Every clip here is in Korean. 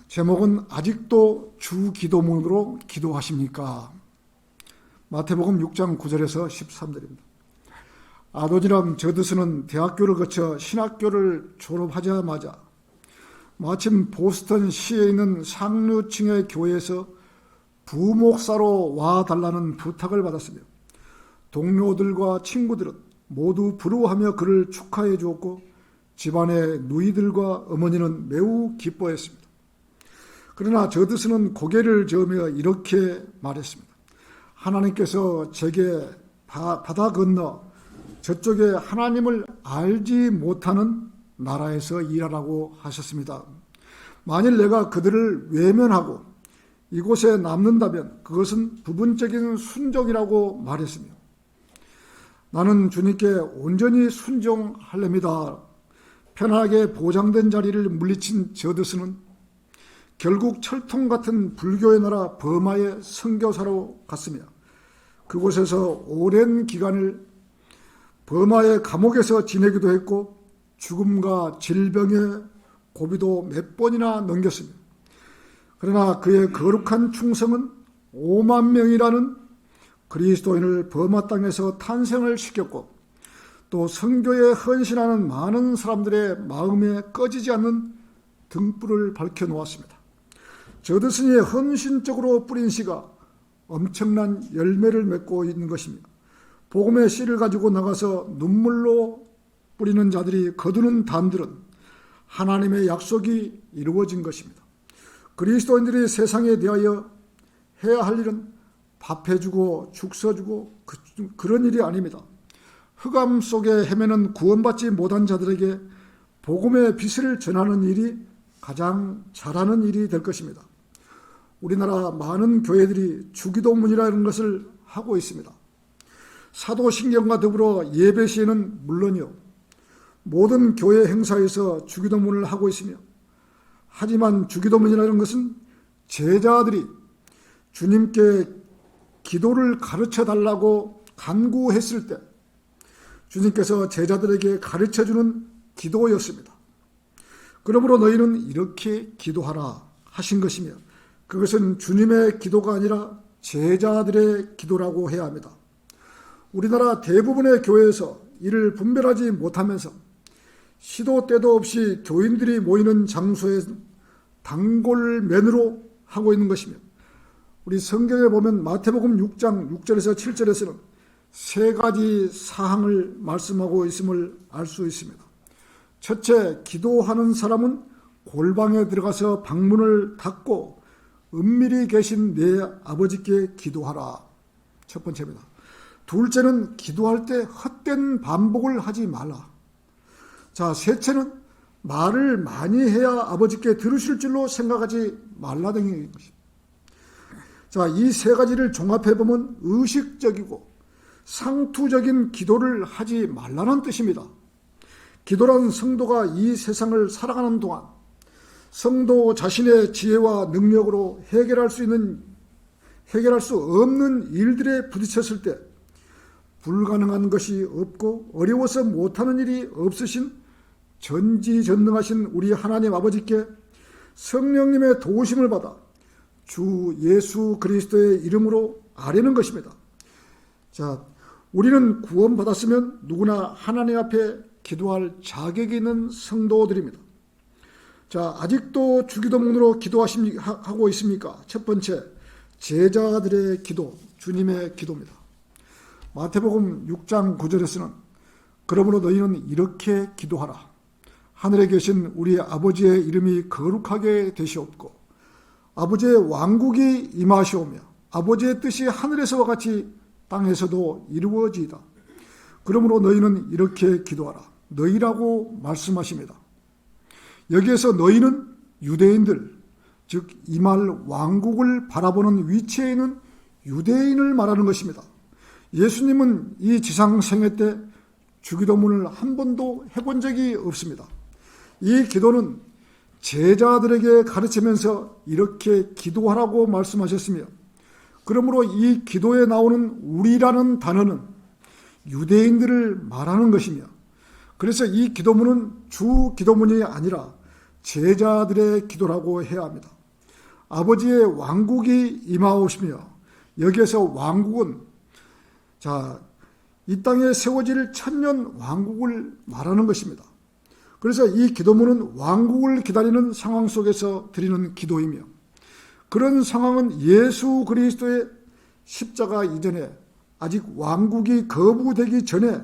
제목은 아직도 주 기도문으로 기도하십니까? 마태복음 6장 9절에서 13절입니다. 아도니람 저드스는 대학교를 거쳐 신학교를 졸업하자마자 마침 보스턴 시에 있는 상류층의 교회에서 부목사로 와달라는 부탁을 받았으며 동료들과 친구들은 모두 부러워하며 그를 축하해 주었고 집안의 누이들과 어머니는 매우 기뻐했습니다. 그러나 저드스는 고개를 저으며 이렇게 말했습니다. 하나님께서 제게 바다 건너 저쪽에 하나님을 알지 못하는 나라에서 일하라고 하셨습니다. 만일 내가 그들을 외면하고 이곳에 남는다면 그것은 부분적인 순종이라고 말했으며 나는 주님께 온전히 순종하렵니다. 편하게 보장된 자리를 물리친 저드스는 결국 철통 같은 불교의 나라 버마의 선교사로 갔으며 그곳에서 오랜 기간을 버마의 감옥에서 지내기도 했고 죽음과 질병의 고비도 몇 번이나 넘겼으며 그러나 그의 거룩한 충성은 5만 명이라는 그리스도인을 버마 땅에서 탄생을 시켰고 또 선교에 헌신하는 많은 사람들의 마음에 꺼지지 않는 등불을 밝혀놓았습니다. 저드슨이 헌신적으로 뿌린 씨가 엄청난 열매를 맺고 있는 것입니다. 복음의 씨를 가지고 나가서 눈물로 뿌리는 자들이 거두는 단들은 하나님의 약속이 이루어진 것입니다. 그리스도인들이 세상에 대하여 해야 할 일은 밥해주고 죽 써주고 그런 일이 아닙니다. 흑암 속에 헤매는 구원받지 못한 자들에게 복음의 빛을 전하는 일이 가장 잘하는 일이 될 것입니다. 우리나라 많은 교회들이 주기도문이라는 것을 하고 있습니다. 사도신경과 더불어 예배 시에는 물론이요 모든 교회 행사에서 주기도문을 하고 있으며 하지만 주기도문이라는 것은 제자들이 주님께 기도를 가르쳐달라고 간구했을 때 주님께서 제자들에게 가르쳐주는 기도였습니다. 그러므로 너희는 이렇게 기도하라 하신 것이며 그것은 주님의 기도가 아니라 제자들의 기도라고 해야 합니다. 우리나라 대부분의 교회에서 이를 분별하지 못하면서 시도 때도 없이 교인들이 모이는 장소에 단골맨으로 하고 있는 것이며 우리 성경에 보면 마태복음 6장 6절에서 7절에서는 세 가지 사항을 말씀하고 있음을 알 수 있습니다. 첫째, 기도하는 사람은 골방에 들어가서 방문을 닫고 은밀히 계신 내 아버지께 기도하라. 첫 번째입니다. 둘째는 기도할 때 헛된 반복을 하지 말라. 자, 셋째는 말을 많이 해야 아버지께 들으실 줄로 생각하지 말라 등인 것입니다. 자, 이 세 가지를 종합해보면 의식적이고 상투적인 기도를 하지 말라는 뜻입니다. 기도란 성도가 이 세상을 살아가는 동안 성도 자신의 지혜와 능력으로 해결할 수 없는 일들에 부딪혔을 때 불가능한 것이 없고 어려워서 못하는 일이 없으신 전지전능하신 우리 하나님 아버지께 성령님의 도우심을 받아 주 예수 그리스도의 이름으로 아뢰는 것입니다. 자, 우리는 구원받았으면 누구나 하나님 앞에 기도할 자격이 있는 성도들입니다. 자, 아직도 주기도문으로 기도하고 있습니까? 첫 번째, 제자들의 기도, 주님의 기도입니다. 마태복음 6장 9절에서는 그러므로 너희는 이렇게 기도하라. 하늘에 계신 우리 아버지의 이름이 거룩하게 되시옵고 아버지의 왕국이 임하시오며 아버지의 뜻이 하늘에서와 같이 땅에서도 이루어지이다. 그러므로 너희는 이렇게 기도하라. 너희라고 말씀하십니다. 여기에서 너희는 유대인들, 즉 이 말 왕국을 바라보는 위치에 있는 유대인을 말하는 것입니다. 예수님은 이 지상 생애 때 주기도문을 한 번도 해본 적이 없습니다. 이 기도는 제자들에게 가르치면서 이렇게 기도하라고 말씀하셨으며 그러므로 이 기도에 나오는 우리라는 단어는 유대인들을 말하는 것이며 그래서 이 기도문은 주 기도문이 아니라 제자들의 기도라고 해야 합니다. 아버지의 왕국이 임하오시며, 여기에서 왕국은 이 땅에 세워질 천년 왕국을 말하는 것입니다. 그래서 이 기도문은 왕국을 기다리는 상황 속에서 드리는 기도이며, 그런 상황은 예수 그리스도의 십자가 이전에 아직 왕국이 거부되기 전에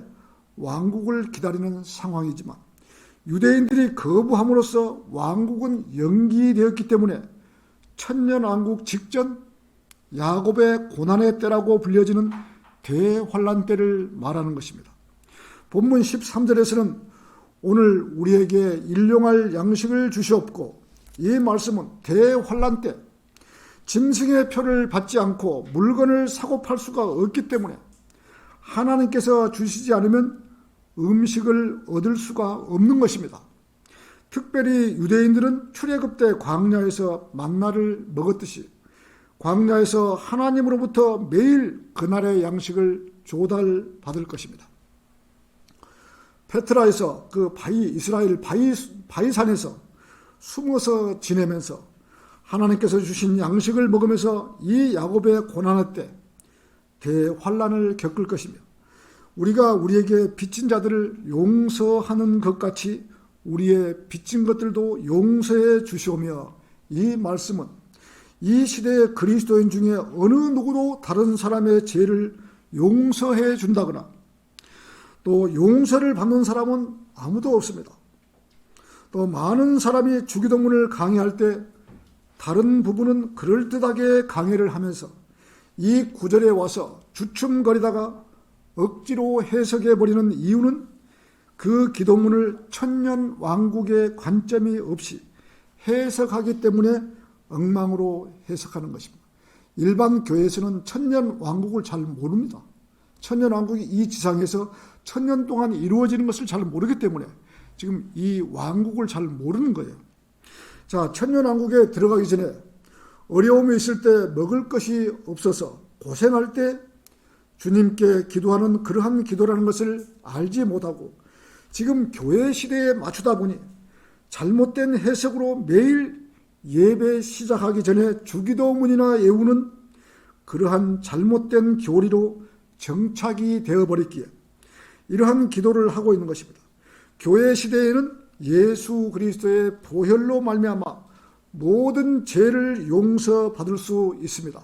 왕국을 기다리는 상황이지만, 유대인들이 거부함으로써 왕국은 연기되었기 때문에 천년왕국 직전 야곱의 고난의 때라고 불려지는 대환란 때를 말하는 것입니다. 본문 13절에서는 오늘 우리에게 일용할 양식을 주시옵고, 이 말씀은 대환란 때 짐승의 표를 받지 않고 물건을 사고 팔 수가 없기 때문에 하나님께서 주시지 않으면 음식을 얻을 수가 없는 것입니다. 특별히 유대인들은 출애굽 때 광야에서 만나를 먹었듯이 광야에서 하나님으로부터 매일 그날의 양식을 조달받을 것입니다. 페트라에서 이스라엘 바이산에서 숨어서 지내면서 하나님께서 주신 양식을 먹으면서 이 야곱의 고난의 때 대환란을 겪을 것이며, 우리가 우리에게 빚진 자들을 용서하는 것 같이 우리의 빚진 것들도 용서해 주시오며, 이 말씀은 이 시대의 그리스도인 중에 어느 누구도 다른 사람의 죄를 용서해 준다거나 또 용서를 받는 사람은 아무도 없습니다. 또 많은 사람이 주기도문을 강의할 때 다른 부분은 그럴듯하게 강의를 하면서 이 구절에 와서 주춤거리다가 억지로 해석해버리는 이유는 그 기도문을 천년 왕국의 관점이 없이 해석하기 때문에 엉망으로 해석하는 것입니다. 일반 교회에서는 천년 왕국을 잘 모릅니다. 천년 왕국이 이 지상에서 천년 동안 이루어지는 것을 잘 모르기 때문에 지금 이 왕국을 잘 모르는 거예요. 천년 왕국에 들어가기 전에 어려움이 있을 때 먹을 것이 없어서 고생할 때 주님께 기도하는 그러한 기도라는 것을 알지 못하고 지금 교회 시대에 맞추다 보니 잘못된 해석으로 매일 예배 시작하기 전에 주기도문이나 외우는 그러한 잘못된 교리로 정착이 되어버렸기에 이러한 기도를 하고 있는 것입니다. 교회 시대에는 예수 그리스도의 보혈로 말미암아 모든 죄를 용서받을 수 있습니다.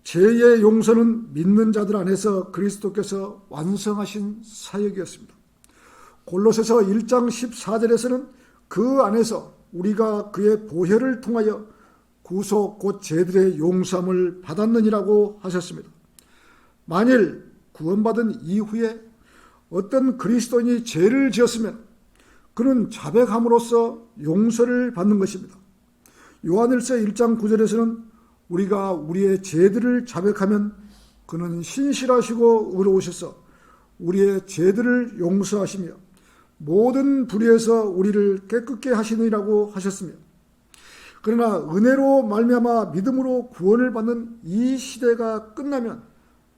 죄의 용서는 믿는 자들 안에서 그리스도께서 완성하신 사역이었습니다. 골로새서 1장 14절에서는 그 안에서 우리가 그의 보혈을 통하여 구속 곧 죄들의 용서함을 받았느니라고 하셨습니다. 만일 구원받은 이후에 어떤 그리스도인이 죄를 지었으면 그는 자백함으로써 용서를 받는 것입니다. 요한일서 1장 9절에서는 우리가 우리의 죄들을 자백하면 그는 신실하시고 의로우셔서 우리의 죄들을 용서하시며 모든 불의에서 우리를 깨끗게 하시느니라고 하셨으며, 그러나 은혜로 말미암아 믿음으로 구원을 받는 이 시대가 끝나면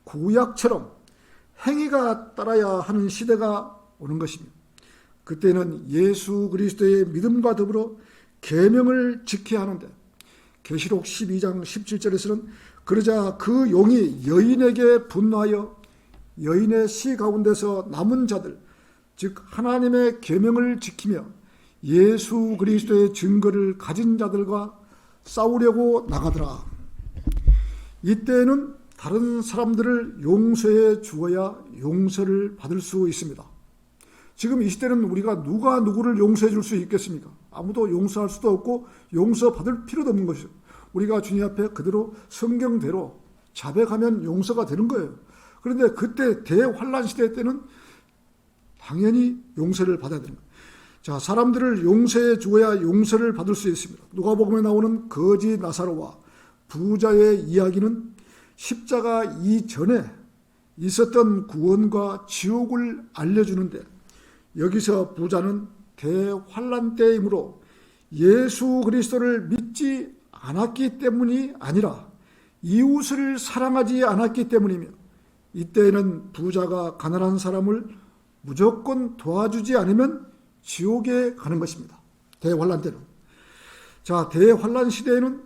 구약처럼 행위가 따라야 하는 시대가 오는 것입니다. 그때는 예수 그리스도의 믿음과 더불어 계명을 지켜야 하는데, 계시록 12장 17절에서는 그러자 그 용이 여인에게 분노하여 여인의 시 가운데서 남은 자들, 즉 하나님의 계명을 지키며 예수 그리스도의 증거를 가진 자들과 싸우려고 나가더라. 이때에는 다른 사람들을 용서해 주어야 용서를 받을 수 있습니다. 지금 이 시대는 우리가 누가 누구를 용서해 줄 수 있겠습니까? 아무도 용서할 수도 없고 용서받을 필요도 없는 것이죠. 우리가 주님 앞에 그대로 성경대로 자백하면 용서가 되는 거예요. 그런데 그때 대환란 시대 때는 당연히 용서를 받아야 되는 거예요. 사람들을 용서해 주어야 용서를 받을 수 있습니다. 누가복음에 나오는 거지 나사로와 부자의 이야기는 십자가 이전에 있었던 구원과 지옥을 알려주는데, 여기서 부자는 대환란 때이므로 예수 그리스도를 믿지 않았기 때문이 아니라 이웃을 사랑하지 않았기 때문이며, 이때에는 부자가 가난한 사람을 무조건 도와주지 않으면 지옥에 가는 것입니다. 대환란 때는. 자, 대환란 시대에는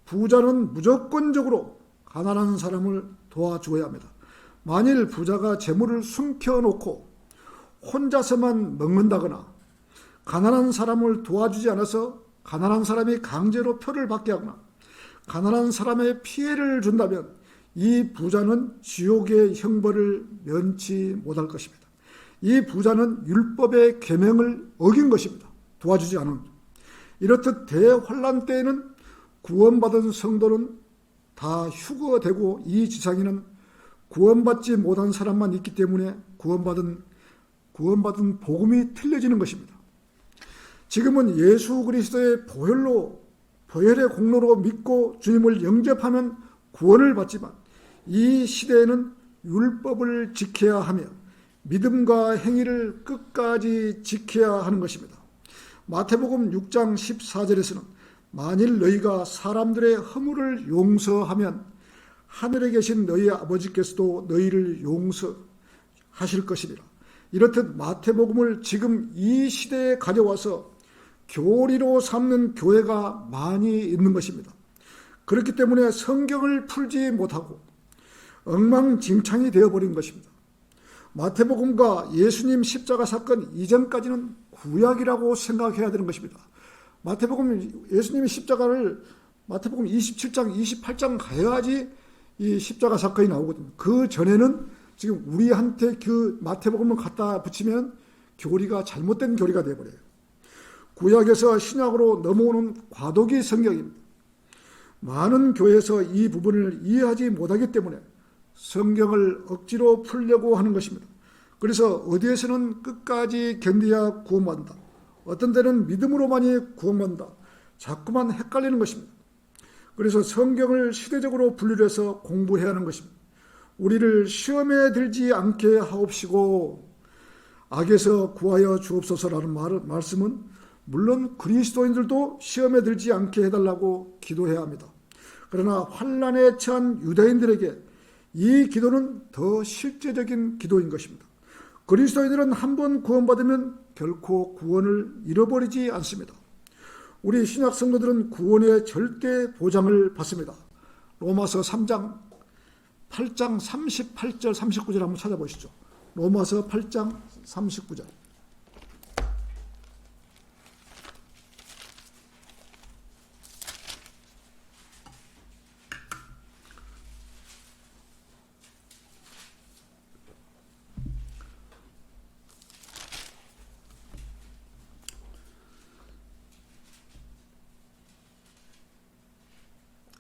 부자는 무조건적으로 가난한 사람을 도와주어야 합니다. 만일 부자가 재물을 숨겨놓고 혼자서만 먹는다거나 가난한 사람을 도와주지 않아서 가난한 사람이 강제로 표를 받게 하거나 가난한 사람의 피해를 준다면 이 부자는 지옥의 형벌을 면치 못할 것입니다. 이 부자는 율법의 계명을 어긴 것입니다. 도와주지 않은. 이렇듯 대환란 때에는 구원받은 성도는 다 휴거되고 이 지상에는 구원받지 못한 사람만 있기 때문에 구원받은 복음이 틀려지는 것입니다. 지금은 예수 그리스도의 보혈의 공로로 믿고 주님을 영접하면 구원을 받지만 이 시대에는 율법을 지켜야 하며 믿음과 행위를 끝까지 지켜야 하는 것입니다. 마태복음 6장 14절에서는 만일 너희가 사람들의 허물을 용서하면 하늘에 계신 너희 아버지께서도 너희를 용서하실 것이니라. 이렇듯 마태복음을 지금 이 시대에 가져와서 교리로 삼는 교회가 많이 있는 것입니다. 그렇기 때문에 성경을 풀지 못하고 엉망진창이 되어버린 것입니다. 마태복음과 예수님 십자가 사건 이전까지는 구약이라고 생각해야 되는 것입니다. 마태복음 예수님의 십자가를 마태복음 27장, 28장 가야지 이 십자가 사건이 나오거든요. 그 전에는 지금 우리한테 그 마태복음을 갖다 붙이면 교리가 잘못된 교리가 되어버려요. 구약에서 신약으로 넘어오는 과도기 성경입니다. 많은 교회에서 이 부분을 이해하지 못하기 때문에 성경을 억지로 풀려고 하는 것입니다. 그래서 어디에서는 끝까지 견뎌야 구원받는다. 어떤 때는 믿음으로만이 구원받는다. 자꾸만 헷갈리는 것입니다. 그래서 성경을 시대적으로 분류해서 공부해야 하는 것입니다. 우리를 시험에 들지 않게 하옵시고 악에서 구하여 주옵소서라는 말씀은 물론 그리스도인들도 시험에 들지 않게 해달라고 기도해야 합니다. 그러나 환난에 처한 유대인들에게 이 기도는 더 실제적인 기도인 것입니다. 그리스도인들은 한번 구원받으면 결코 구원을 잃어버리지 않습니다. 우리 신약 성도들은 구원의 절대 보장을 받습니다. 로마서 3장 8장 38절 39절 한번 찾아보시죠. 로마서 8장 39절.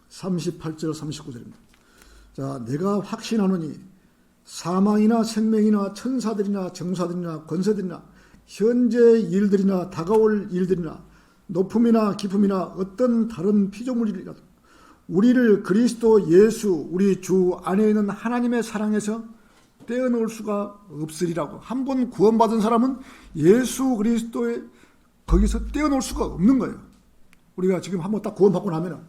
(38절) (39절입니다) 자, 내가 확신하노니 사망이나 생명이나 천사들이나 정사들이나 권세들이나 현재 일들이나 다가올 일들이나 높음이나 깊음이나 어떤 다른 피조물이라도 우리를 그리스도 예수 우리 주 안에 있는 하나님의 사랑에서 떼어놓을 수가 없으리라고. 한 번 구원받은 사람은 예수 그리스도의 거기서 떼어놓을 수가 없는 거예요. 우리가 지금 한번 딱 구원받고 나면은.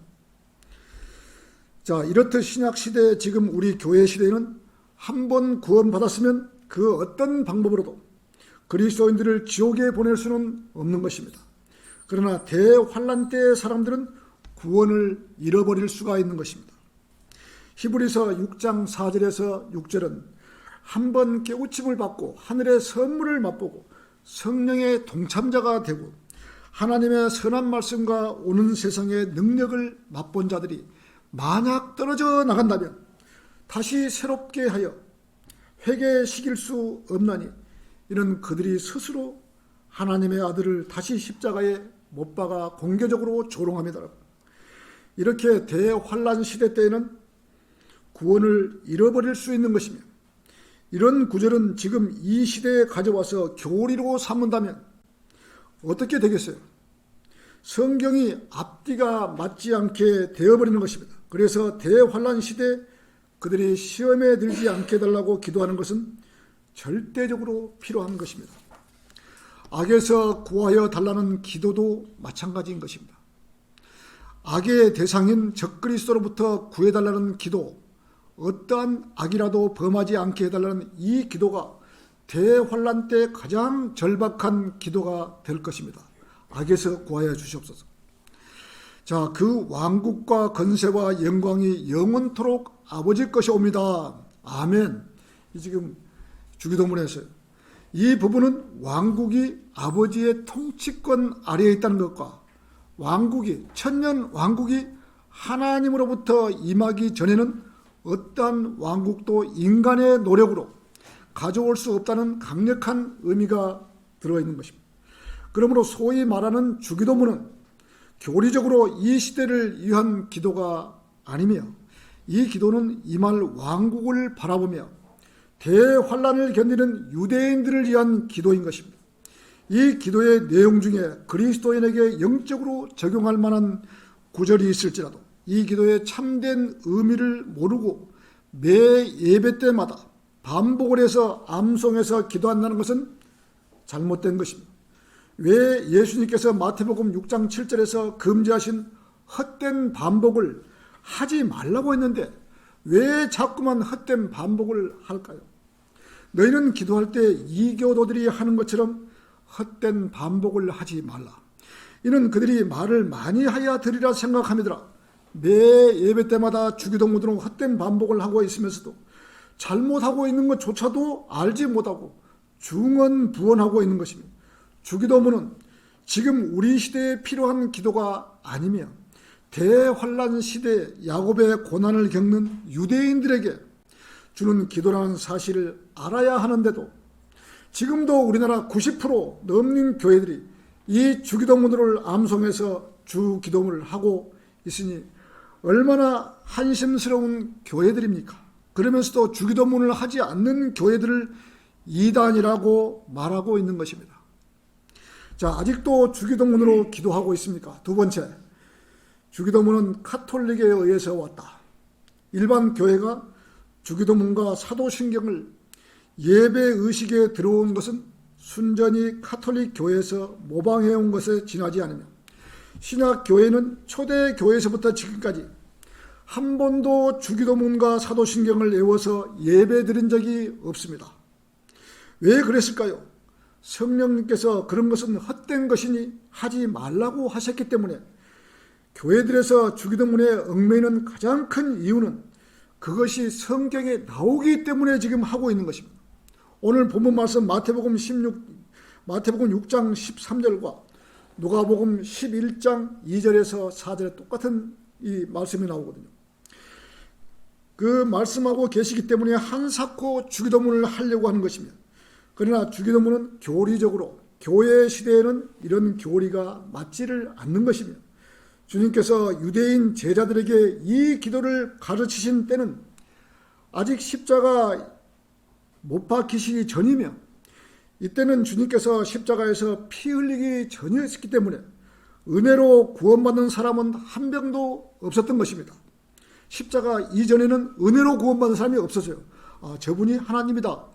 자, 이렇듯 신약 시대 지금 우리 교회 시대에는 한 번 구원받았으면 그 어떤 방법으로도 그리스도인들을 지옥에 보낼 수는 없는 것입니다. 그러나 대환란 때의 사람들은 구원을 잃어버릴 수가 있는 것입니다. 히브리서 6장 4절에서 6절은 한 번 깨우침을 받고 하늘의 선물을 맛보고 성령의 동참자가 되고 하나님의 선한 말씀과 오는 세상의 능력을 맛본 자들이 만약 떨어져 나간다면 다시 새롭게 하여 회개시킬 수 없나니 이는 그들이 스스로 하나님의 아들을 다시 십자가에 못 박아 공개적으로 조롱합니다. 이렇게 대환란 시대 때에는 구원을 잃어버릴 수 있는 것이며 이런 구절은 지금 이 시대에 가져와서 교리로 삼는다면 어떻게 되겠어요? 성경이 앞뒤가 맞지 않게 되어버리는 것입니다. 그래서 대환란 시대 그들이 시험에 들지 않게 해달라고 기도하는 것은 절대적으로 필요한 것입니다. 악에서 구하여 달라는 기도도 마찬가지인 것입니다. 악의 대상인 적그리스도로부터 구해달라는 기도, 어떠한 악이라도 범하지 않게 해달라는 이 기도가 대환란 때 가장 절박한 기도가 될 것입니다. 악에서 구하여 주시옵소서. 자, 그 왕국과 건세와 영광이 영원토록 아버지 것이옵니다. 아멘. 이 지금 주기도문에서요. 이 부분은 왕국이 아버지의 통치권 아래에 있다는 것과 왕국이, 천년 왕국이 하나님으로부터 임하기 전에는 어떠한 왕국도 인간의 노력으로 가져올 수 없다는 강력한 의미가 들어있는 것입니다. 그러므로 소위 말하는 주기도문은 교리적으로 이 시대를 위한 기도가 아니며 이 기도는 임할 왕국을 바라보며 대환란을 견디는 유대인들을 위한 기도인 것입니다. 이 기도의 내용 중에 그리스도인에게 영적으로 적용할 만한 구절이 있을지라도 이 기도의 참된 의미를 모르고 매 예배 때마다 반복을 해서 암송해서 기도한다는 것은 잘못된 것입니다. 왜 예수님께서 마태복음 6장 7절에서 금지하신 헛된 반복을 하지 말라고 했는데 왜 자꾸만 헛된 반복을 할까요? 너희는 기도할 때 이교도들이 하는 것처럼 헛된 반복을 하지 말라. 이는 그들이 말을 많이 하여 들으리라 생각함이더라. 매 예배 때마다 주기도문으로 헛된 반복을 하고 있으면서도 잘못하고 있는 것조차도 알지 못하고 중언부언하고 있는 것입니다. 주기도문은 지금 우리 시대에 필요한 기도가 아니며 대환란 시대 야곱의 고난을 겪는 유대인들에게 주는 기도라는 사실을 알아야 하는데도 지금도 우리나라 90% 넘는 교회들이 이 주기도문을 암송해서 주기도문을 하고 있으니 얼마나 한심스러운 교회들입니까? 그러면서도 주기도문을 하지 않는 교회들을 이단이라고 말하고 있는 것입니다. 자, 아직도 주기도문으로 기도하고 있습니까? 두 번째, 주기도문은 카톨릭에 의해서 왔다. 일반 교회가 주기도문과 사도신경을 예배의식에 들어온 것은 순전히 카톨릭 교회에서 모방해온 것에 지나지 않으며 신약교회는 초대교회에서부터 지금까지 한 번도 주기도문과 사도신경을 외워서 예배드린 적이 없습니다. 왜 그랬을까요? 성령님께서 그런 것은 헛된 것이니 하지 말라고 하셨기 때문에 교회들에서 주기도문에 얽매이는 가장 큰 이유는 그것이 성경에 나오기 때문에 지금 하고 있는 것입니다. 오늘 본문 말씀 마태복음 6장 13절과 누가복음 11장 2절에서 4절에 똑같은 이 말씀이 나오거든요. 그 말씀하고 계시기 때문에 한사코 주기도문을 하려고 하는 것입니다. 그러나 주기도문은 교리적으로 교회 시대에는 이런 교리가 맞지를 않는 것이며 주님께서 유대인 제자들에게 이 기도를 가르치신 때는 아직 십자가 못 박히시기 전이며 이때는 주님께서 십자가에서 피 흘리기 전이었기 때문에 은혜로 구원받는 사람은 한 명도 없었던 것입니다. 십자가 이전에는 은혜로 구원받는 사람이 없었어요. 저분이 하나님이다.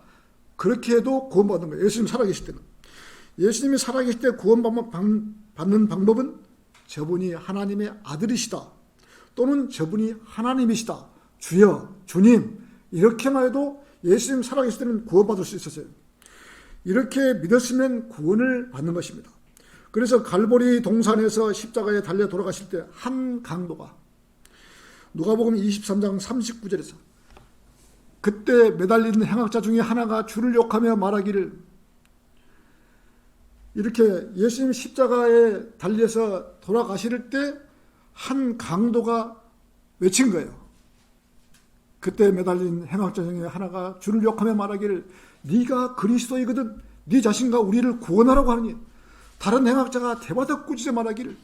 그렇게 해도 구원받는 거예요. 예수님 살아계실 때는. 예수님이 살아계실 때 구원받는 방법은 저분이 하나님의 아들이시다. 또는 저분이 하나님이시다. 주여, 주님 이렇게만 해도 예수님 살아계실 때는 구원받을 수 있었어요. 이렇게 믿었으면 구원을 받는 것입니다. 그래서 갈보리 동산에서 십자가에 달려 돌아가실 때 한 강도가 누가복음 23장 39절에서 그때 매달리는 행악자 중에 하나가 주를 욕하며 말하기를 이렇게 예수님 십자가에 달려서 돌아가실 때 한 강도가 외친 거예요. 그때 매달린 행악자 중에 하나가 주를 욕하며 말하기를 네가 그리스도이거든 네 자신과 우리를 구원하라고 하느니 다른 행악자가 대바닥 꾸짖어 말하기를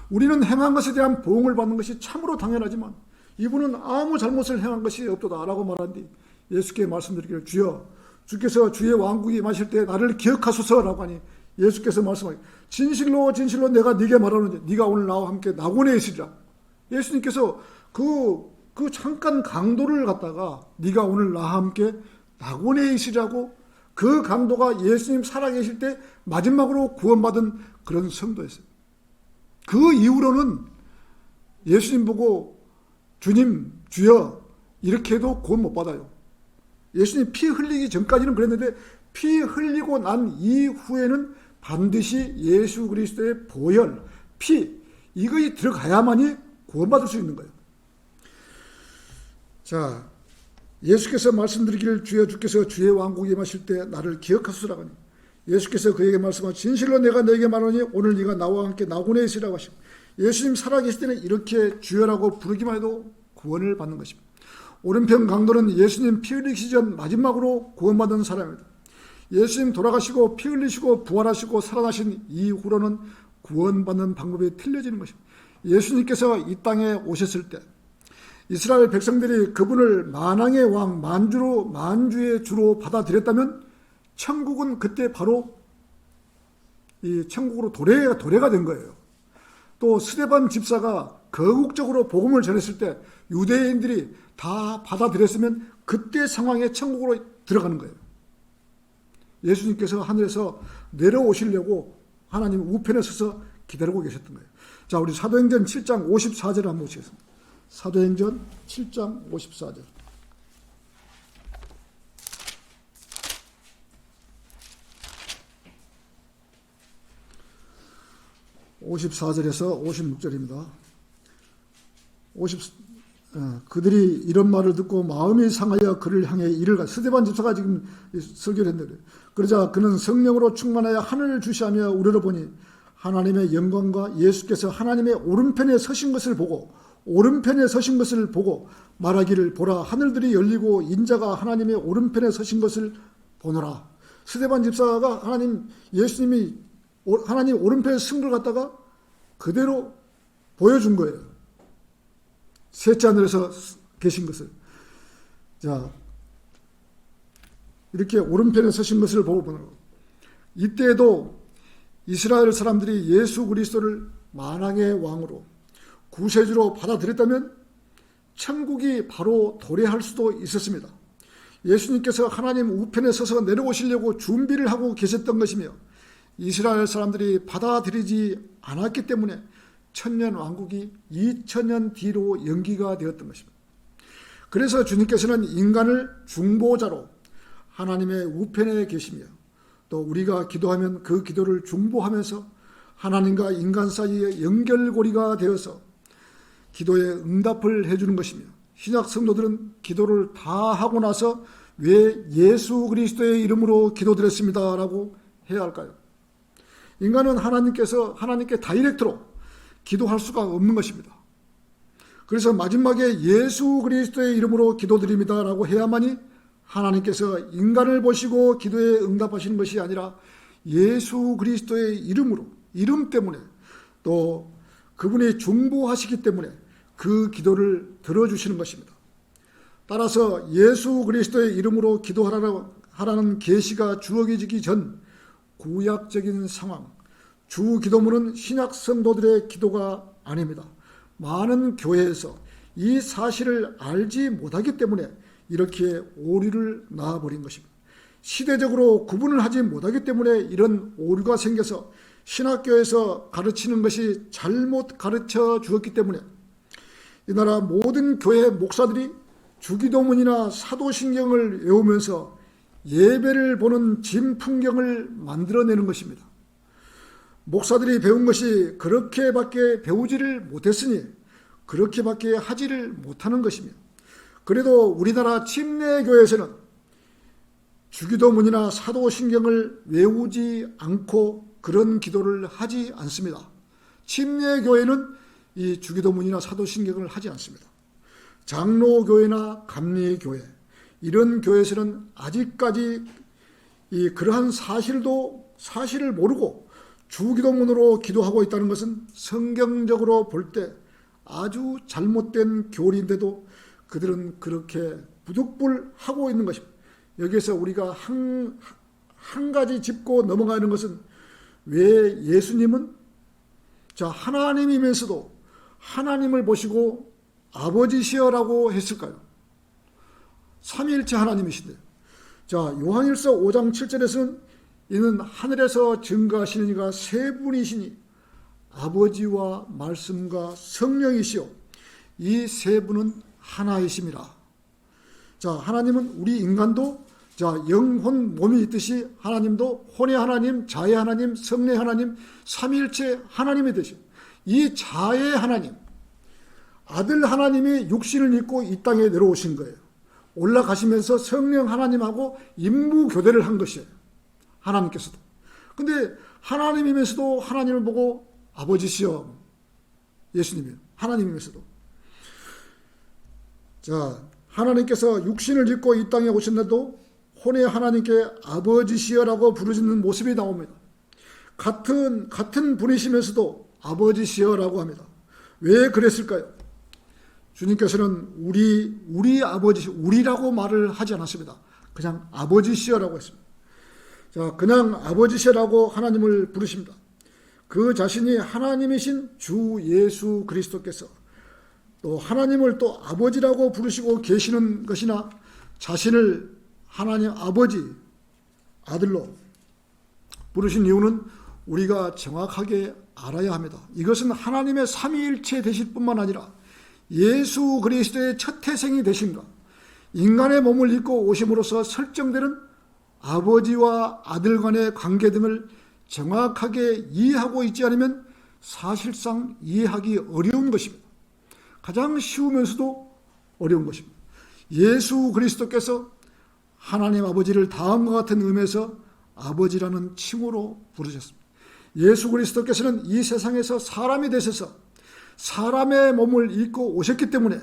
우리는 행한 것에 대한 보응을 받는 것이 참으로 당연하지만 이분은 아무 잘못을 행한 것이 없도다 라고 말한 뒤 예수께 말씀드리기를 주여 주께서 주의 왕국이 임하실 때 나를 기억하소서라고 하니 예수께서 말씀하기 진실로 진실로 내가 네게 말하는데 네가 오늘 나와 함께 낙원에 있으리라. 예수님께서 그 잠깐 강도를 갖다가 네가 오늘 나와 함께 낙원에 있으리라고 그 강도가 예수님 살아계실 때 마지막으로 구원받은 그런 성도였어요. 그 이후로는 예수님 보고 주님 주여 이렇게 해도 구원 못 받아요. 예수님 피 흘리기 전까지는 그랬는데 피 흘리고 난 이후에는 반드시 예수 그리스도의 보혈, 피, 이것이 들어가야만이 구원받을 수 있는 거예요. 자, 예수께서 말씀드리기를 주께서 주의 왕국에 임하실 때 나를 기억하소서라고 하니 예수께서 그에게 말씀하시고 진실로 내가 너에게 말하노니 오늘 네가 나와 함께 나군에 있으라고 하시고 예수님 살아계실 때는 이렇게 주여라고 부르기만 해도 구원을 받는 것입니다. 오른편 강도는 예수님 피 흘리기 전 마지막으로 구원받은 사람입니다. 예수님 돌아가시고 피 흘리시고 부활하시고 살아나신 이후로는 구원받는 방법이 틀려지는 것입니다. 예수님께서 이 땅에 오셨을 때 이스라엘 백성들이 그분을 만왕의 왕, 만주의 주로 받아들였다면 천국은 그때 바로 이 천국으로 도래가 된 거예요. 또 스데반 집사가 거국적으로 복음을 전했을 때 유대인들이 다 받아들였으면 그때 상황에 천국으로 들어가는 거예요. 예수님께서 하늘에서 내려오시려고 하나님 우편에 서서 기다리고 계셨던 거예요. 자, 우리 사도행전 7장 54절 한번 보시겠습니다. 사도행전 7장 54절. 54절에서 56절입니다. 그들이 이런 말을 듣고 마음이 상하여 그를 향해 이를 스데반 집사가 지금 설교를 했는데 그러자 그는 성령으로 충만하여 하늘을 주시하며 우러러보니 하나님의 영광과 예수께서 하나님의 오른편에 서신 것을 보고 말하기를 보라 하늘들이 열리고 인자가 하나님의 오른편에 서신 것을 보노라. 스데반 집사가 예수님이 하나님 오른편에 쓴 걸 갖다가 그대로 보여준 거예요. 셋째 하늘에서 계신 것을. 자, 이렇게 오른편에 서신 것을 보고 보는 거. 이때에도 이스라엘 사람들이 예수 그리스도를 만왕의 왕으로 구세주로 받아들였다면 천국이 바로 도래할 수도 있었습니다. 예수님께서 하나님 우편에 서서 내려오시려고 준비를 하고 계셨던 것이며 이스라엘 사람들이 받아들이지 않았기 때문에 천년 왕국이 2000년 뒤로 연기가 되었던 것입니다. 그래서 주님께서는 인간을 중보자로 하나님의 우편에 계시며 또 우리가 기도하면 그 기도를 중보하면서 하나님과 인간 사이의 연결고리가 되어서 기도에 응답을 해주는 것이며 신약 성도들은 기도를 다 하고 나서 왜 예수 그리스도의 이름으로 기도드렸습니다라고 해야 할까요? 인간은 하나님께 다이렉트로 기도할 수가 없는 것입니다. 그래서 마지막에 예수 그리스도의 이름으로 기도드립니다라고 해야만이 하나님께서 인간을 보시고 기도에 응답하시는 것이 아니라 예수 그리스도의 이름 때문에 또 그분이 중보하시기 때문에 그 기도를 들어주시는 것입니다. 따라서 예수 그리스도의 이름으로 기도하라는 계시가 주어지기 전 구약적인 상황, 주 기도문은 신약 성도들의 기도가 아닙니다. 많은 교회에서 이 사실을 알지 못하기 때문에 이렇게 오류를 낳아버린 것입니다. 시대적으로 구분을 하지 못하기 때문에 이런 오류가 생겨서 신학교에서 가르치는 것이 잘못 가르쳐 주었기 때문에 이 나라 모든 교회 목사들이 주기도문이나 사도신경을 외우면서 예배를 보는 진풍경을 만들어내는 것입니다. 목사들이 배운 것이 그렇게밖에 배우지를 못했으니 그렇게밖에 하지를 못하는 것이며 그래도 우리나라 침례교회에서는 주기도문이나 사도신경을 외우지 않고 그런 기도를 하지 않습니다. 침례교회는 이 주기도문이나 사도신경을 하지 않습니다. 장로교회나 감리교회 이런 교회에서는 아직까지 그러한 사실을 모르고 주기도문으로 기도하고 있다는 것은 성경적으로 볼 때 아주 잘못된 교리인데도 그들은 그렇게 부득불하고 있는 것입니다. 여기에서 우리가 한 가지 짚고 넘어가는 것은 왜 예수님은 하나님이면서도 하나님을 보시고 아버지시여라고 했을까요? 삼위일체 하나님이신데 요한일서 5장 7절에서는 이는 하늘에서 증거하시는 이가 세 분이시니 아버지와 말씀과 성령이시요 이 세 분은 하나이심이라. 하나님은 우리 인간도 자, 영혼 몸이 있듯이 하나님도 혼의 하나님, 자의 하나님, 성령의 하나님, 삼위일체 하나님이 되시. 이 자의 하나님, 아들 하나님이 육신을 입고 이 땅에 내려오신 거예요. 올라가시면서 성령 하나님하고 임무 교대를 한 것이에요. 하나님께서도. 근데 하나님이면서도 하나님을 보고 아버지시여, 예수님이요. 하나님이면서도. 자, 하나님께서 육신을 입고 이 땅에 오셨는데도 혼의 하나님께 아버지시여라고 부르짖는 모습이 나옵니다. 같은 분이시면서도 아버지시여라고 합니다. 왜 그랬을까요? 주님께서는 우리 아버지, 우리라고 말을 하지 않았습니다. 그냥 아버지시여라고 했습니다. 자, 그냥 아버지시여라고 하나님을 부르십니다. 그 자신이 하나님이신 주 예수 그리스도께서 또 하나님을 또 아버지라고 부르시고 계시는 것이나 자신을 하나님 아버지, 아들로 부르신 이유는 우리가 정확하게 알아야 합니다. 이것은 하나님의 삼위일체 되실 뿐만 아니라 예수 그리스도의 첫 태생이 되신다. 인간의 몸을 입고 오심으로써 설정되는 아버지와 아들 간의 관계 등을 정확하게 이해하고 있지 않으면 사실상 이해하기 어려운 것입니다. 가장 쉬우면서도 어려운 것입니다. 예수 그리스도께서 하나님 아버지를 다음과 같은 의미에서 아버지라는 칭호로 부르셨습니다. 예수 그리스도께서는 이 세상에서 사람이 되셔서 사람의 몸을 입고 오셨기 때문에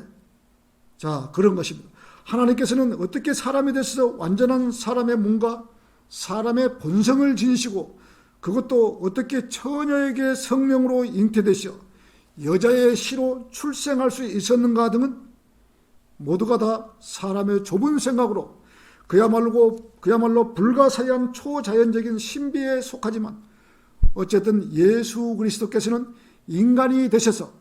자, 그런 것입니다. 하나님께서는 어떻게 사람이 되셔서 완전한 사람의 몸과 사람의 본성을 지니시고 그것도 어떻게 처녀에게 성령으로 잉태되시어 여자의 씨로 출생할 수 있었는가 등은 모두가 다 사람의 좁은 생각으로 그야말로 불가사의한 초자연적인 신비에 속하지만 어쨌든 예수 그리스도께서는 인간이 되셔서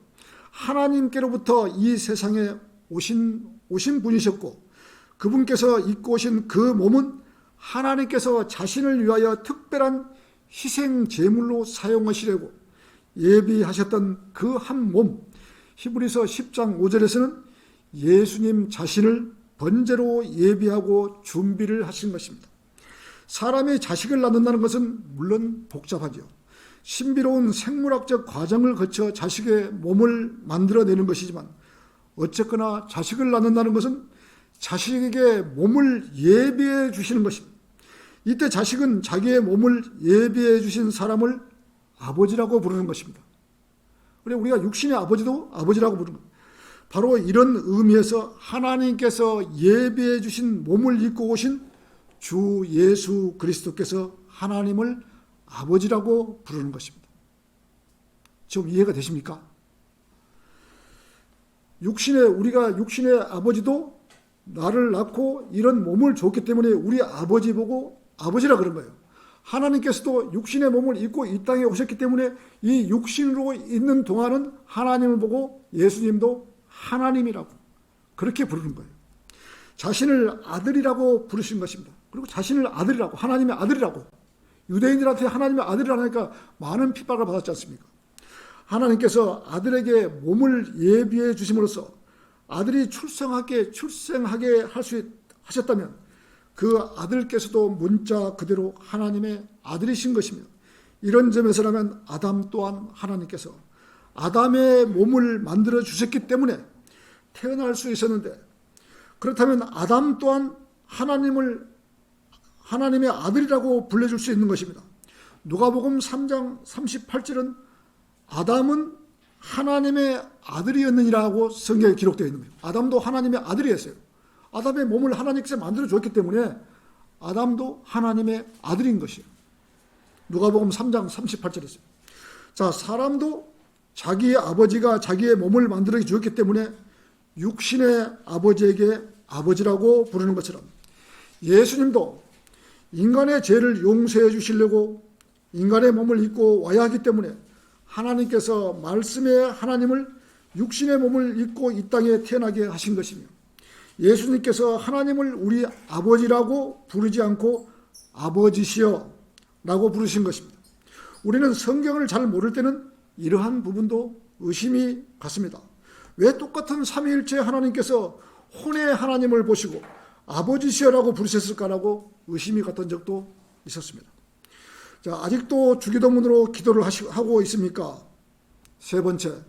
하나님께로부터 이 세상에 오신 분이셨고 그분께서 입고 오신 그 몸은 하나님께서 자신을 위하여 특별한 희생 제물로 사용하시려고 예비하셨던 그 한 몸, 히브리서 10장 5절에서는 예수님 자신을 번제로 예비하고 준비를 하신 것입니다. 사람이 자식을 낳는다는 것은 물론 복잡하죠. 신비로운 생물학적 과정을 거쳐 자식의 몸을 만들어내는 것이지만 어쨌거나 자식을 낳는다는 것은 자식에게 몸을 예비해 주시는 것입니다. 이때 자식은 자기의 몸을 예비해 주신 사람을 아버지라고 부르는 것입니다. 그래서 우리가 육신의 아버지도 아버지라고 부르는 겁니다. 바로 이런 의미에서 하나님께서 예비해 주신 몸을 입고 오신 주 예수 그리스도께서 하나님을 아버지라고 부르는 것입니다. 좀 이해가 되십니까? 우리가 육신의 아버지도 나를 낳고 이런 몸을 줬기 때문에 우리 아버지 보고 아버지라 그런 거예요. 하나님께서도 육신의 몸을 입고 이 땅에 오셨기 때문에 이 육신으로 있는 동안은 하나님을 보고 예수님도 하나님이라고 그렇게 부르는 거예요. 자신을 아들이라고 부르신 것입니다. 그리고 자신을 아들이라고, 하나님의 아들이라고. 유대인들한테 하나님의 아들이라니까 많은 핍박을 받았지 않습니까? 하나님께서 아들에게 몸을 예비해 주심으로써 아들이 출생하게 하셨다면 그 아들께서도 문자 그대로 하나님의 아들이신 것입니다. 이런 점에서라면 아담 또한 하나님께서 아담의 몸을 만들어 주셨기 때문에 태어날 수 있었는데 그렇다면 아담 또한 하나님의 아들이라고 불러줄 수 있는 것입니다. 누가복음 3장 38절은 아담은 하나님의 아들이었느니라고 성경에 기록되어 있는 거예요. 아담도 하나님의 아들이었어요. 아담의 몸을 하나님께서 만들어줬기 때문에 아담도 하나님의 아들인 것이에요. 누가복음 3장 38절에서. 자, 사람도 자기의 아버지가 자기의 몸을 만들어 주었기 때문에 육신의 아버지에게 아버지라고 부르는 것처럼 예수님도 인간의 죄를 용서해 주시려고 인간의 몸을 입고 와야 하기 때문에 하나님께서 말씀의 하나님을 육신의 몸을 입고 이 땅에 태어나게 하신 것이며 예수님께서 하나님을 우리 아버지라고 부르지 않고 아버지시여 라고 부르신 것입니다. 우리는 성경을 잘 모를 때는 이러한 부분도 의심이 갔습니다. 왜 똑같은 삼위일체 하나님께서 혼의 하나님을 보시고 아버지시여라고 부르셨을까라고 의심이 갔던 적도 있었습니다. 자, 아직도 주기도문으로 기도를 하고 있습니까? 세 번째,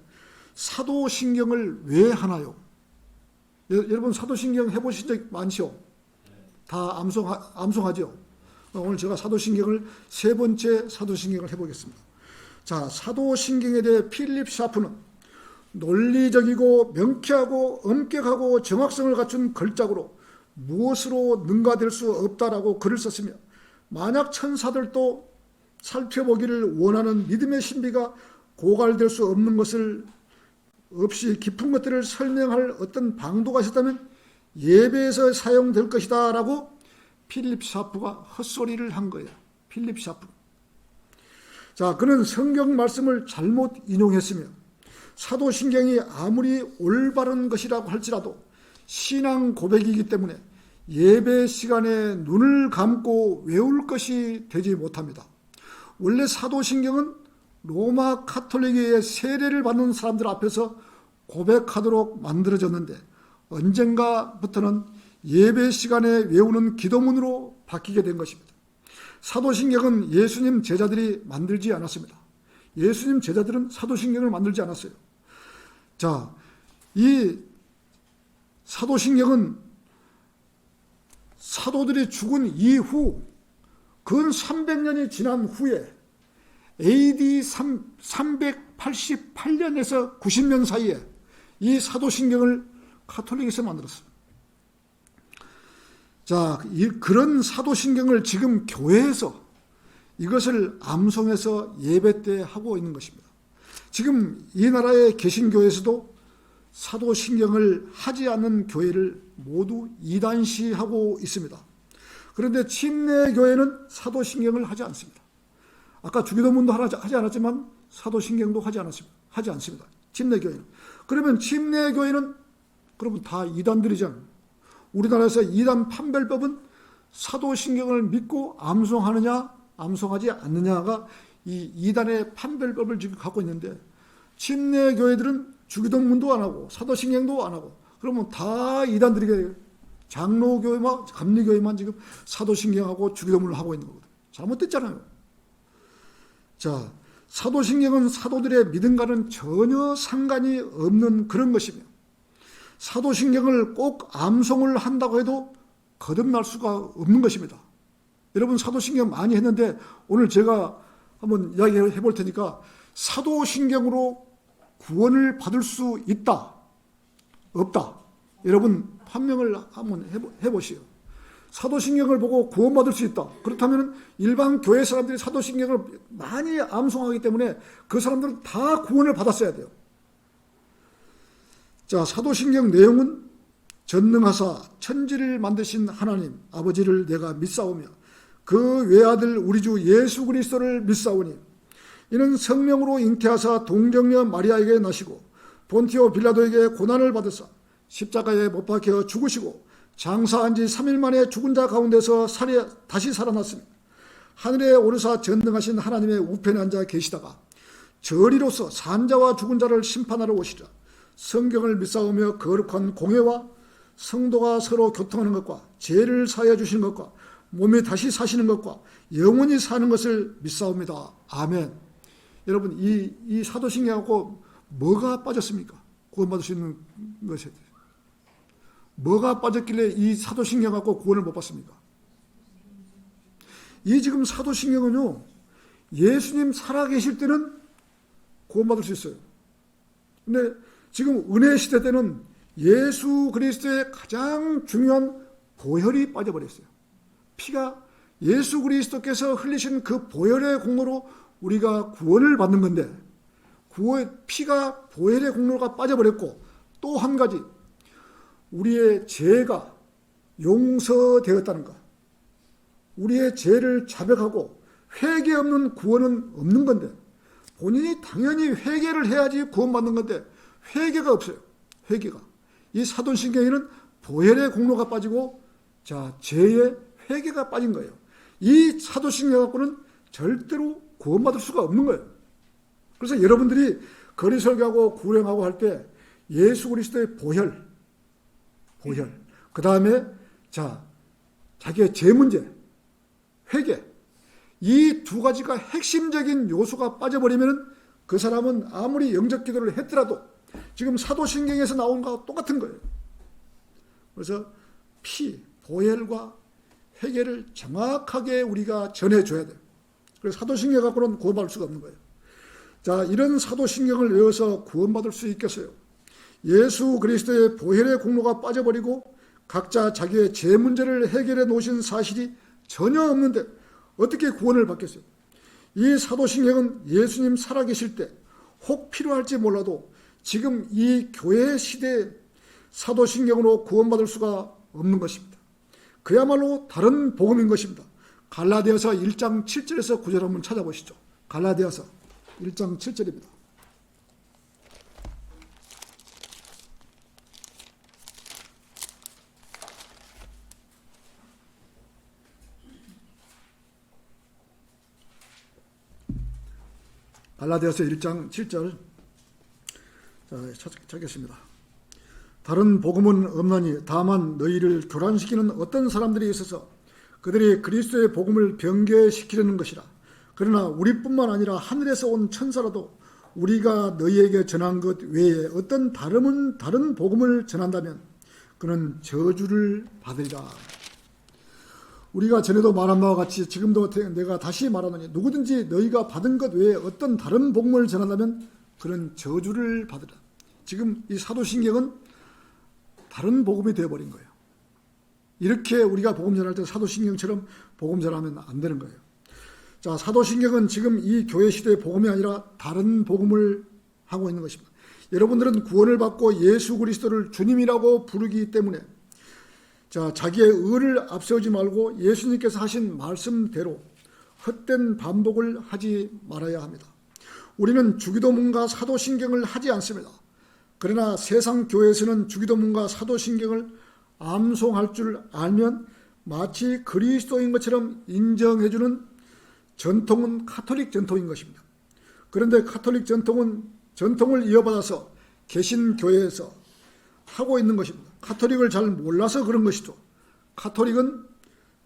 사도신경을 왜 하나요? 여러분 사도신경 해보신 적 많죠? 다 암송하죠? 오늘 제가 사도신경을 세 번째 사도신경을 해보겠습니다. 자, 사도신경에 대해 필립 샤프는 논리적이고 명쾌하고 엄격하고 정확성을 갖춘 걸작으로 무엇으로 능가될 수 없다라고 글을 썼으며, 만약 천사들도 살펴보기를 원하는 믿음의 신비가 고갈될 수 없는 것을 없이 깊은 것들을 설명할 어떤 방도가 있었다면 예배에서 사용될 것이다 라고 필립 샤프가 헛소리를 한 거예요. 필립 샤프. 자, 그는 성경 말씀을 잘못 인용했으며 사도신경이 아무리 올바른 것이라고 할지라도 신앙 고백이기 때문에 예배 시간에 눈을 감고 외울 것이 되지 못합니다. 원래 사도신경은 로마 카톨릭의 세례를 받는 사람들 앞에서 고백하도록 만들어졌는데 언젠가부터는 예배 시간에 외우는 기도문으로 바뀌게 된 것입니다. 사도신경은 예수님 제자들이 만들지 않았습니다. 예수님 제자들은 사도신경을 만들지 않았어요. 자, 이 사도신경은 사도들이 죽은 이후 근 300년이 지난 후에 AD 388년에서 90년 사이에 이 사도신경을 카톨릭에서 만들었어요. 자, 그런 사도신경을 지금 교회에서 이것을 암송해서 예배 때 하고 있는 것입니다. 지금 이 나라의 개신교에서도 사도신경을 하지 않는 교회를 모두 이단시하고 있습니다. 그런데 침례교회는 사도신경을 하지 않습니다. 아까 주기도문도 하지 않았지만 사도신경도 하지 않습니다. 침례교회는. 그러면 침례교회는 그러면 다 이단들이잖아요. 우리나라에서 이단 판별법은 사도신경을 믿고 암송하느냐 암송하지 않느냐가 이 이단의 판별법을 지금 갖고 있는데, 침례교회들은 주기도문도 안 하고 사도신경도 안 하고, 그러면 다 이단들에게 장로교회만 감리교회만 지금 사도신경하고 주기도문을 하고 있는 거거든요. 잘못됐잖아요. 자, 사도신경은 사도들의 믿음과는 전혀 상관이 없는 그런 것이며, 사도신경을 꼭 암송을 한다고 해도 거듭날 수가 없는 것입니다. 여러분 사도신경 많이 했는데 오늘 제가 한번 이야기해 볼 테니까 사도신경으로 구원을 받을 수 있다, 없다, 여러분 판명을 한번 해보시오. 사도신경을 보고 구원받을 수 있다. 그렇다면 일반 교회 사람들이 사도신경을 많이 암송하기 때문에 그 사람들은 다 구원을 받았어야 돼요. 자, 사도신경 내용은 전능하사 천지를 만드신 하나님 아버지를 내가 믿사오며 그 외아들 우리 주 예수 그리스도를 믿사오니 이는 성령으로 잉태하사 동정녀 마리아에게 나시고 본티오 빌라도에게 고난을 받으사 십자가에 못 박혀 죽으시고 장사한 지 3일 만에 죽은 자 가운데서 다시 살아났으니 하늘에 오르사 전능하신 하나님의 우편에 앉아 계시다가 저리로서 산자와 죽은 자를 심판하러 오시리라. 성경을 믿사오며 거룩한 공회와 성도가 서로 교통하는 것과 죄를 사하여 주시는 것과 몸이 다시 사시는 것과 영원히 사는 것을 믿사옵니다. 아멘. 여러분 이 사도신경하고 뭐가 빠졌습니까? 구원받을 수 있는 것에 뭐가 빠졌길래 이 사도신경하고 구원을 못 받습니까? 이 지금 사도신경은요, 예수님 살아계실 때는 구원받을 수 있어요. 근데 지금 은혜 시대 때는 예수 그리스도의 가장 중요한 보혈이 빠져버렸어요. 피가 예수 그리스도께서 흘리신 그 보혈의 공로로 우리가 구원을 받는 건데 피가 보혈의 공로가 빠져버렸고, 또 한 가지 우리의 죄가 용서되었다는 것, 우리의 죄를 자백하고 회개 없는 구원은 없는 건데, 본인이 당연히 회개를 해야지 구원받는 건데 회개가 없어요. 회개가. 이 사도신경에는 보혈의 공로가 빠지고 자, 죄의 회개가 빠진 거예요. 이 사도신경 갖고는 절대로 구원받을 수가 없는 거예요. 그래서 여러분들이 거리설교하고 구령하고 할 때 예수 그리스도의 보혈, 그 다음에 자, 자기의 제 문제, 회개, 이 두 가지가 핵심적인 요소가 빠져버리면 그 사람은 아무리 영적 기도를 했더라도 지금 사도신경에서 나온 것과 똑같은 거예요. 그래서 보혈과 회개를 정확하게 우리가 전해줘야 돼요. 그래서 사도신경 갖고는 구원받을 수가 없는 거예요. 자, 이런 사도신경을 외워서 구원받을 수 있겠어요? 예수 그리스도의 보혈의 공로가 빠져버리고 각자 자기의 제 문제를 해결해 놓으신 사실이 전혀 없는데 어떻게 구원을 받겠어요? 이 사도신경은 예수님 살아계실 때 혹 필요할지 몰라도 지금 이 교회 시대에 사도신경으로 구원받을 수가 없는 것입니다. 그야말로 다른 복음인 것입니다. 갈라디아서 1장 7절에서 9절 한번 찾아보시죠. 갈라디아서 1장 7절입니다. 갈라디아서 1장 7절 찾겠습니다. 다른 복음은 없나니 다만 너희를 교란시키는 어떤 사람들이 있어서 그들이 그리스도의 복음을 변개시키려는 것이라. 그러나 우리뿐만 아니라 하늘에서 온 천사라도 우리가 너희에게 전한 것 외에 어떤 다른 복음을 전한다면 그는 저주를 받으리라. 우리가 전에도 말한 바와 같이 지금도 내가 다시 말하노니 누구든지 너희가 받은 것 외에 어떤 다른 복음을 전한다면 그는 저주를 받으리라. 지금 이 사도신경은 다른 복음이 되어버린 거예요. 이렇게 우리가 복음 전할 때 사도신경처럼 복음 전하면 안 되는 거예요. 자, 사도신경은 지금 이 교회 시대의 복음이 아니라 다른 복음을 하고 있는 것입니다. 여러분들은 구원을 받고 예수 그리스도를 주님이라고 부르기 때문에 자, 자기의 의를 앞세우지 말고 예수님께서 하신 말씀대로 헛된 반복을 하지 말아야 합니다. 우리는 주기도문과 사도신경을 하지 않습니다. 그러나 세상 교회에서는 주기도문과 사도신경을 암송할 줄 알면 마치 그리스도인 것처럼 인정해주는 전통은 카톨릭 전통인 것입니다. 그런데 카톨릭 전통을 이어받아서 개신교회에서 하고 있는 것입니다. 카톨릭을 잘 몰라서 그런 것이죠. 카톨릭은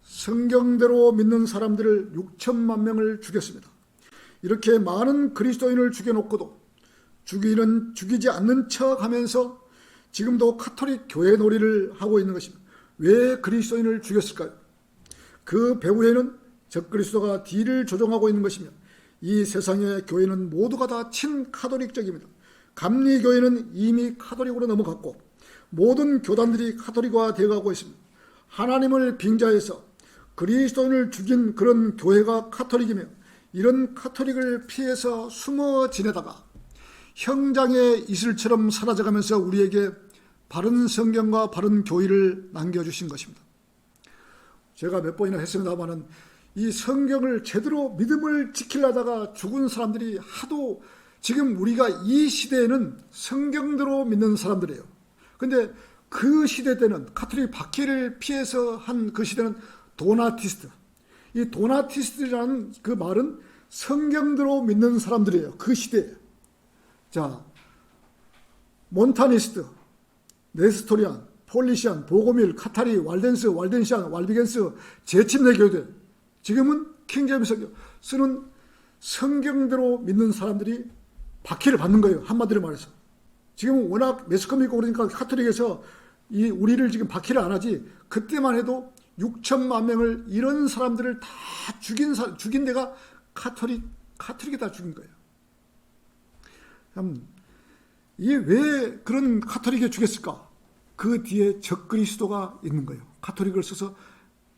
성경대로 믿는 사람들을 6천만 명을 죽였습니다. 이렇게 많은 그리스도인을 죽여놓고도 죽이지 않는 척하면서 지금도 카톨릭 교회 놀이를 하고 있는 것입니다. 왜 그리스도인을 죽였을까요? 그 배후에는 적그리스도가 뒤를 조종하고 있는 것이며 이 세상의 교회는 모두가 다 친카톨릭적입니다. 감리교회는 이미 카톨릭으로 넘어갔고 모든 교단들이 카톨릭화 되어가고 있습니다. 하나님을 빙자해서 그리스도인을 죽인 그런 교회가 카톨릭이며 이런 카톨릭을 피해서 숨어 지내다가 형장의 이슬처럼 사라져가면서 우리에게 바른 성경과 바른 교의를 남겨주신 것입니다. 제가 몇 번이나 했습니다마는 이 성경을 제대로 믿음을 지키려다가 죽은 사람들이 하도 지금 우리가 이 시대에는 성경대로 믿는 사람들이에요. 근데 그 시대 때는 카톨릭 박해를 피해서 한 그 시대는 도나티스트. 이 도나티스트라는 그 말은 성경대로 믿는 사람들이에요. 그 시대에. 자, 몬타니스트, 네스토리안, 폴리시안, 보고밀, 카타리, 왈덴시안, 왈비겐스, 재침례 교회들. 지금은 킹제임스 쓰는 성경대로 믿는 사람들이 박해를 받는 거예요. 한마디로 말해서. 지금 워낙 매스컴이 있고 그러니까 카톨릭에서 우리를 지금 박해를 안 하지. 그때만 해도 6천만 명을 이런 사람들을 다 죽인 데가 카톨릭이 다 죽인 거예요. 이게 왜 그런 카톨릭에 죽였을까? 그 뒤에 적그리스도가 있는 거예요. 카톨릭을 써서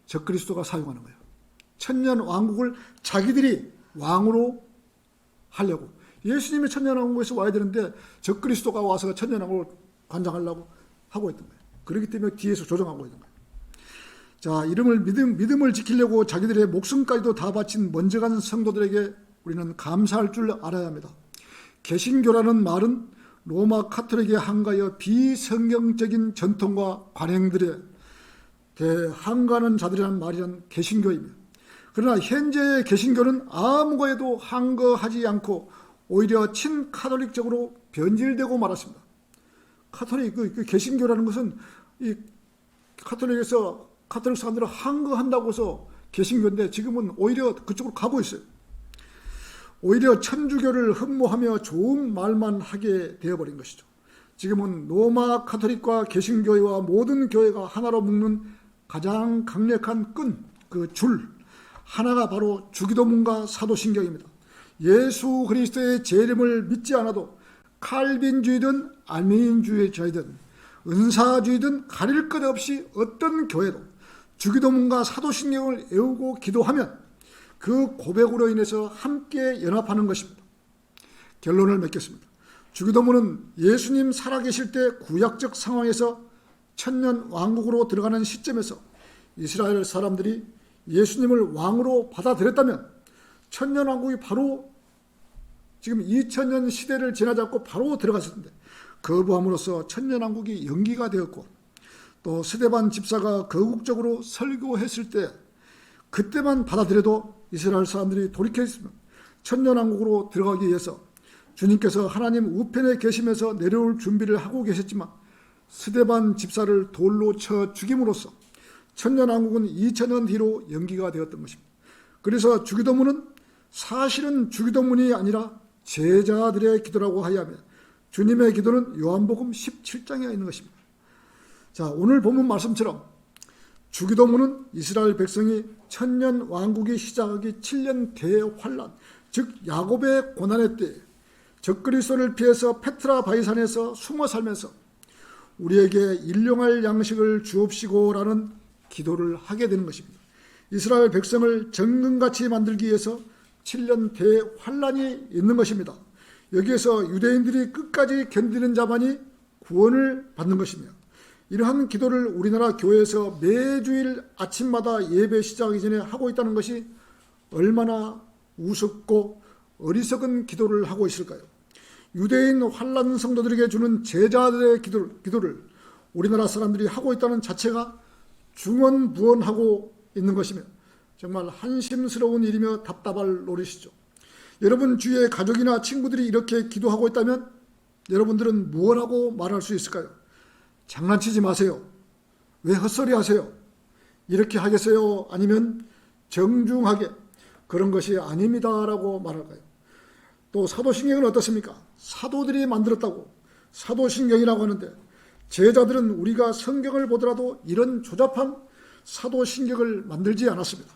적그리스도가 사용하는 거예요. 천년 왕국을 자기들이 왕으로 하려고. 예수님이 천년 왕국에서 와야 되는데 적그리스도가 와서 천년 왕국을 관장하려고 하고 있던 거예요. 그렇기 때문에 뒤에서 조정하고 있는 거예요. 자, 믿음을 지키려고 자기들의 목숨까지도 다 바친 먼저 간 성도들에게 우리는 감사할 줄 알아야 합니다. 개신교라는 말은 로마 카톨릭에 한가하여 비성경적인 전통과 관행들에 대항가하는 자들이라는 말이란 개신교입니다. 그러나 현재의 개신교는 아무거에도 항거하지 않고 오히려 친카톨릭적으로 변질되고 말았습니다. 카톨릭, 그 개신교라는 것은 이 카톨릭에서 가톨릭 사람들은 항거한다고 해서 개신교인데 지금은 오히려 그쪽으로 가고 있어요. 오히려 천주교를 흠모하며 좋은 말만 하게 되어버린 것이죠. 지금은 로마 가톨릭과 개신교회와 모든 교회가 하나로 묶는 가장 강력한 끈, 그 줄 하나가 바로 주기도문과 사도신경입니다. 예수 그리스도의 재림을 믿지 않아도 칼빈주의든 아르메니안주의자이든 은사주의든 가릴 것 없이 어떤 교회도 주기도문과 사도신경을 외우고 기도하면 그 고백으로 인해서 함께 연합하는 것입니다. 결론을 맺겠습니다. 주기도문은 예수님 살아계실 때 구약적 상황에서 천년 왕국으로 들어가는 시점에서 이스라엘 사람들이 예수님을 왕으로 받아들였다면 천년 왕국이 바로 지금 2000년 시대를 지나잡고 바로 들어갔을 텐데 거부함으로써 천년 왕국이 연기가 되었고 또 스데반 집사가 거국적으로 설교했을 때 그때만 받아들여도 이스라엘 사람들이 돌이켜 있으면 천년 왕국으로 들어가기 위해서 주님께서 하나님 우편에 계시면서 내려올 준비를 하고 계셨지만 스데반 집사를 돌로 쳐 죽임으로써 천년 왕국은 2000년 뒤로 연기가 되었던 것입니다. 그래서 주기도문은 사실은 주기도문이 아니라 제자들의 기도라고 하야면 주님의 기도는 요한복음 17장에 있는 것입니다. 자, 오늘 본문 말씀처럼 주기도문은 이스라엘 백성이 천년 왕국이 시작하기 7년 대환란, 즉 야곱의 고난의 때에 적그리스도를 피해서 페트라 바이산에서 숨어 살면서 우리에게 일용할 양식을 주옵시고라는 기도를 하게 되는 것입니다. 이스라엘 백성을 정금같이 만들기 위해서 7년 대환란이 있는 것입니다. 여기에서 유대인들이 끝까지 견디는 자만이 구원을 받는 것이며 이러한 기도를 우리나라 교회에서 매주일 아침마다 예배 시작하기 전에 하고 있다는 것이 얼마나 우습고 어리석은 기도를 하고 있을까요? 유대인 환란 성도들에게 주는 제자들의 기도를 우리나라 사람들이 하고 있다는 자체가 중언부언하고 있는 것이며 정말 한심스러운 일이며 답답할 노릇이죠. 여러분 주위에 가족이나 친구들이 이렇게 기도하고 있다면 여러분들은 무엇하고 말할 수 있을까요? 장난치지 마세요. 왜 헛소리 하세요? 이렇게 하겠어요? 아니면 정중하게 그런 것이 아닙니다라고 말할까요? 또 사도신경은 어떻습니까? 사도들이 만들었다고 사도신경이라고 하는데 제자들은 우리가 성경을 보더라도 이런 조잡한 사도신경을 만들지 않았습니다.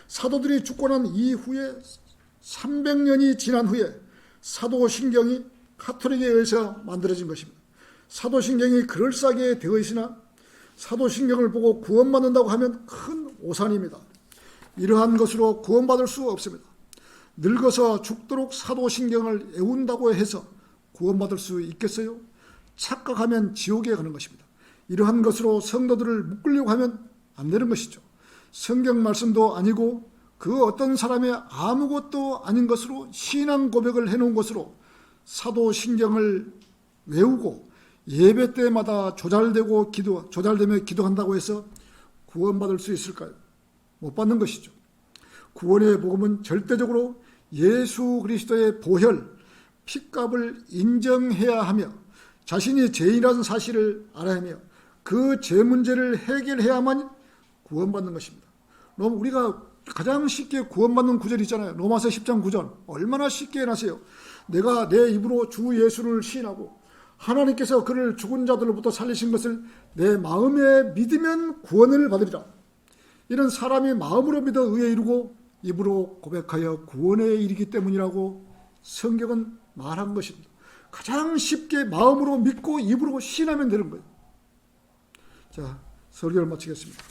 사도들이 죽고 난 이후에 300년이 지난 후에 사도신경이 가톨릭에 의해서 만들어진 것입니다. 사도신경이 그럴싸하게 되어 있으나 사도신경을 보고 구원받는다고 하면 큰 오산입니다. 이러한 것으로 구원받을 수 없습니다. 늙어서 죽도록 사도신경을 외운다고 해서 구원받을 수 있겠어요? 착각하면 지옥에 가는 것입니다. 이러한 것으로 성도들을 묶으려고 하면 안 되는 것이죠. 성경 말씀도 아니고 그 어떤 사람의 아무것도 아닌 것으로 신앙 고백을 해놓은 것으로 사도신경을 외우고 예배 때마다 조잘되며 기도한다고 해서 구원받을 수 있을까요? 못 받는 것이죠. 구원의 복음은 절대적으로 예수 그리스도의 보혈, 핏값을 인정해야 하며 자신이 죄인이라는 사실을 알아야 하며 그 죄 문제를 해결해야만 구원받는 것입니다. 우리가 가장 쉽게 구원받는 구절이 있잖아요. 로마서 10장 9절 얼마나 쉽게 해놨어요. 내가 내 입으로 주 예수를 시인하고 하나님께서 그를 죽은 자들로부터 살리신 것을 내 마음에 믿으면 구원을 받으리라. 이런 사람이 마음으로 믿어 의에 이르고 입으로 고백하여 구원에 이르기 때문이라고 성경은 말한 것입니다. 가장 쉽게 마음으로 믿고 입으로 시인하면 되는 거예요. 자, 설교를 마치겠습니다.